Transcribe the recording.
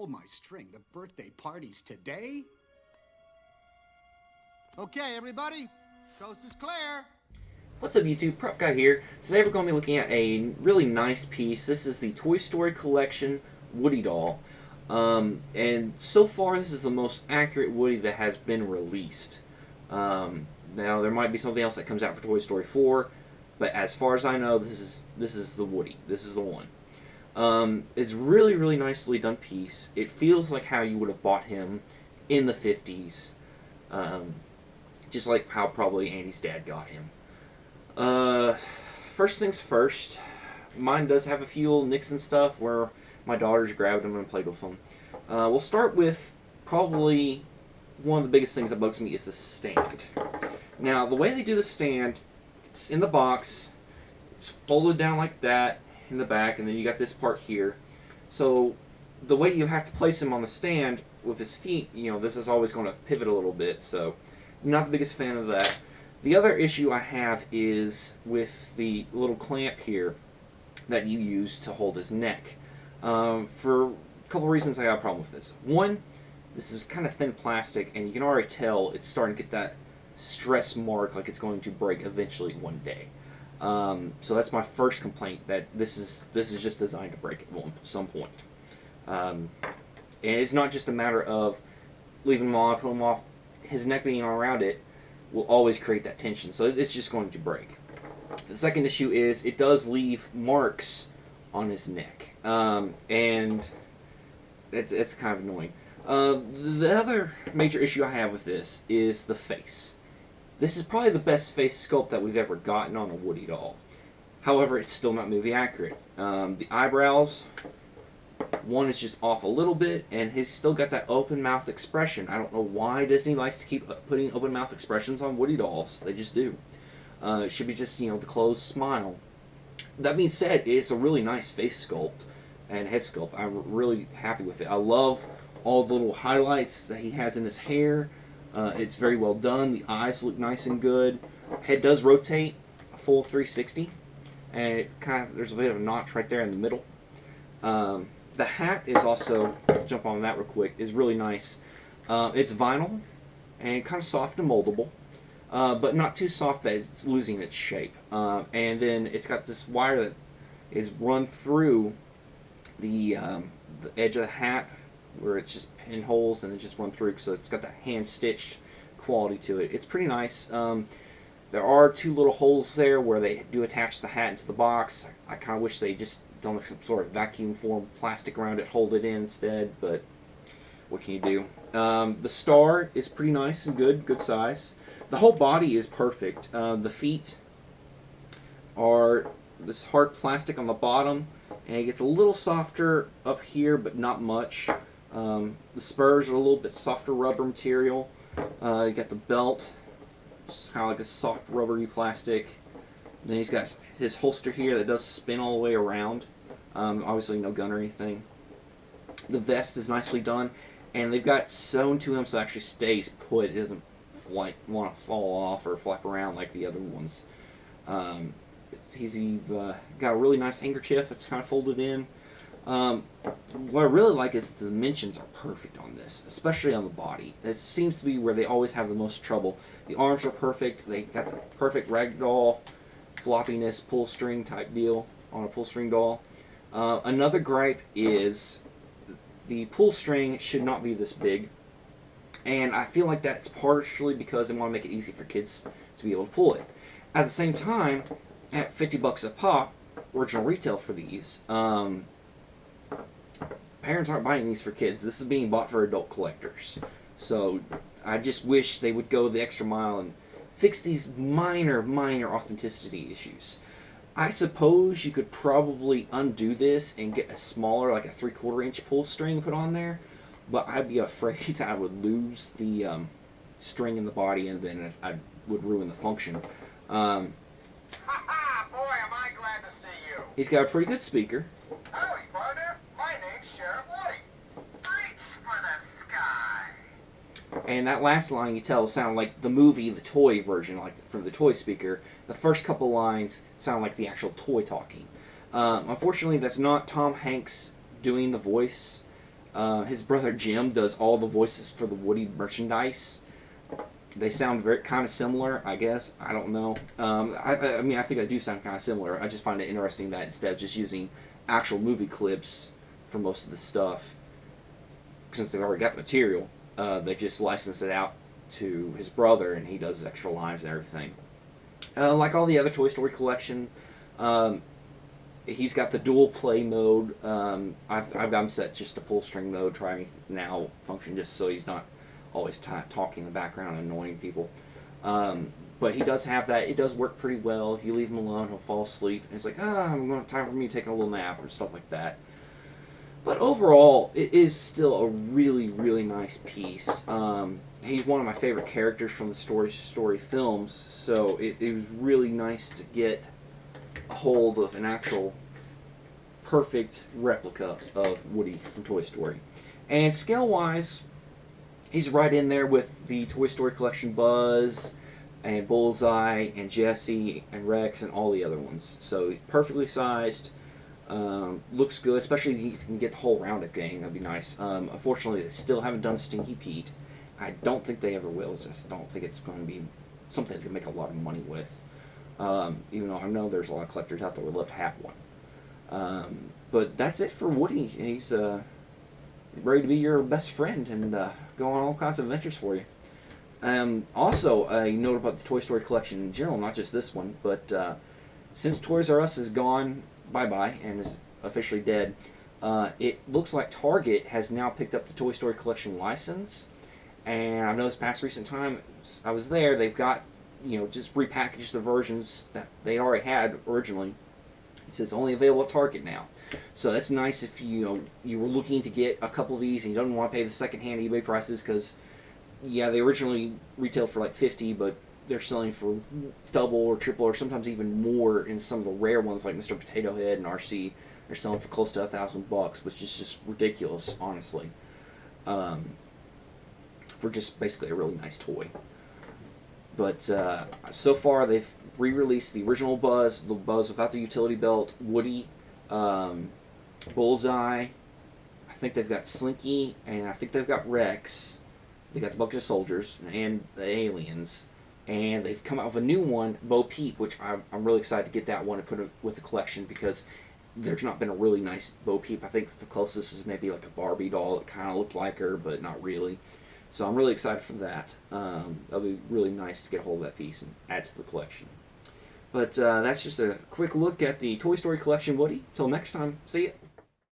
Pull my string. The birthday party's today? Okay, everybody. Coast is clear. What's up, YouTube? ThePropGuy here. Today we're going to be looking at a really nice piece. This is the Toy Story Collection Woody doll. And so far, this is the most accurate Woody that has been released. Now, there might be something else that comes out for Toy Story 4, but as far as I know, this is the Woody. This is the one. It's really, really nicely done piece. It feels like how you would have bought him in the 50s. Just like how probably Andy's dad got him. First things first, mine does have a few little nicks and stuff where my daughters grabbed them and played with them. We'll start with probably one of the biggest things that bugs me is the stand. Now, the way they do the stand, it's in the box, it's folded down like that in the back, and then you got this part here. So the way you have to place him on the stand with his feet, you know, this is always going to pivot a little bit, so not the biggest fan of that. The other issue I have is with the little clamp here that you use to hold his neck. For a couple reasons I got a problem with this. One, this is kind of thin plastic, and you can already tell it's starting to get that stress mark like it's going to break eventually one day. So that's my first complaint, that this is just designed to break at some point. And it's not just a matter of leaving him on, putting him off. His neck being around it will always create that tension, so it's just going to break. The second issue is it does leave marks on his neck, and it's kind of annoying. The other major issue I have with this is the face. This is probably the best face sculpt that we've ever gotten on a Woody doll. However, it's still not movie accurate. The eyebrows, one is just off a little bit, and he's still got that open mouth expression. I don't know why Disney likes to keep putting open mouth expressions on Woody dolls. They just do. It should be just, you know, the closed smile. That being said, it's a really nice face sculpt and head sculpt. I'm really happy with it. I love all the little highlights that he has in his hair. It's very well done. The eyes look nice and good. Head does rotate a full 360, and it there's a bit of a notch right there in the middle. The hat is also, jump on that real quick, is really nice. It's vinyl and kind of soft and moldable, but not too soft that it's losing its shape. And then it's got this wire that is run through the edge of the hat, where it's just pinholes and it's just run through, so it's got that hand-stitched quality to it. It's pretty nice. There are two little holes there where they do attach the hat into the box. I kind of wish they just done like some sort of vacuum form plastic around it, hold it in instead, but what can you do? The star is pretty nice and good size. The whole body is perfect. The feet are this hard plastic on the bottom, and it gets a little softer up here, but not much. The spurs are a little bit softer rubber material. You got the belt, just kind of like a soft rubbery plastic. Then he's got his holster here that does spin all the way around. Obviously no gun or anything. The vest is nicely done, and they've got sewn to him so it actually stays put. It doesn't want to fall off or flap around like the other ones. He's got a really nice handkerchief that's kind of folded in. What I really like is the dimensions are perfect on this, especially on the body. It seems to be where they always have the most trouble. The arms are perfect. They got the perfect ragdoll floppiness pull string type deal on a pull string doll. Another gripe is the pull string should not be this big, and I feel like that's partially because they want to make it easy for kids to be able to pull it. At the same time, at $50 a pop, original retail for these, parents aren't buying these for kids. This is being bought for adult collectors. So I just wish they would go the extra mile and fix these minor authenticity issues. I suppose you could probably undo this and get a smaller, like a 3/4 inch pull string put on there, but I'd be afraid I would lose the string in the body, and then I would ruin the function. Boy, am I glad to see you. He's got a pretty good speaker. Howdy, partner. My name's Sheriff Woody. Reach for the sky. And that last line, you tell, sounded like the movie, the toy version, like from the toy speaker. The first couple lines sound like the actual toy talking. Unfortunately, that's not Tom Hanks doing the voice. His brother Jim does all the voices for the Woody merchandise. They sound very kind of similar, I guess. I don't know. I mean, I think they do sound kind of similar. I just find it interesting that instead of just using actual movie clips for most of the stuff, since they've already got the material, they just license it out to his brother, and he does extra lines and everything. Like all the other Toy Story collection, he's got the dual play mode. I've got him set just to pull string mode, try me now function, just so he's not always talking in the background and annoying people. But he does have that. It does work pretty well. If you leave him alone, he'll fall asleep. And it's like, I'm going to time for me to take a little nap or stuff like that. But overall, it is still a really, really nice piece. He's one of my favorite characters from the Story films, so it was really nice to get a hold of an actual perfect replica of Woody from Toy Story. And scale-wise, he's right in there with the Toy Story collection Buzz and Bullseye and Jessie and Rex and all the other ones. So perfectly sized. Looks good, especially if you can get the whole Roundup gang. That'd be nice. Unfortunately, they still haven't done Stinky Pete. I don't think they ever will. I just don't think it's going to be something they can make a lot of money with. Even though I know there's a lot of collectors out there who would love to have one. But that's it for Woody. He's ready to be your best friend and go on all kinds of adventures for you. Also, a note about the Toy Story collection in general, not just this one, but since Toys R Us is gone bye-bye and is officially dead, it looks like Target has now picked up the Toy Story collection license. And I've noticed past recent time I was there, they've got, just repackaged the versions that they already had originally. It says only available at Target now. So that's nice if you were looking to get a couple of these and you don't want to pay the second-hand eBay prices, because yeah, they originally retailed for like $50, but they're selling for double or triple or sometimes even more in some of the rare ones like Mr. Potato Head and RC. They're selling for close to $1,000, which is just ridiculous, honestly. For just basically a really nice toy. But so far they've re-released the original Buzz, the Buzz without the utility belt, Woody, Bullseye. I think they've got Slinky, and I think they've got Rex. They got the Bucket of Soldiers and the Aliens, and they've come out with a new one, Bo Peep, which I'm really excited to get that one and put it with the collection, because there's not been a really nice Bo Peep. I think the closest was maybe like a Barbie doll that kind of looked like her, but not really. So I'm really excited for that. That'll be really nice to get a hold of that piece and add to the collection. But that's just a quick look at the Toy Story collection, Woody. Till next time, see ya.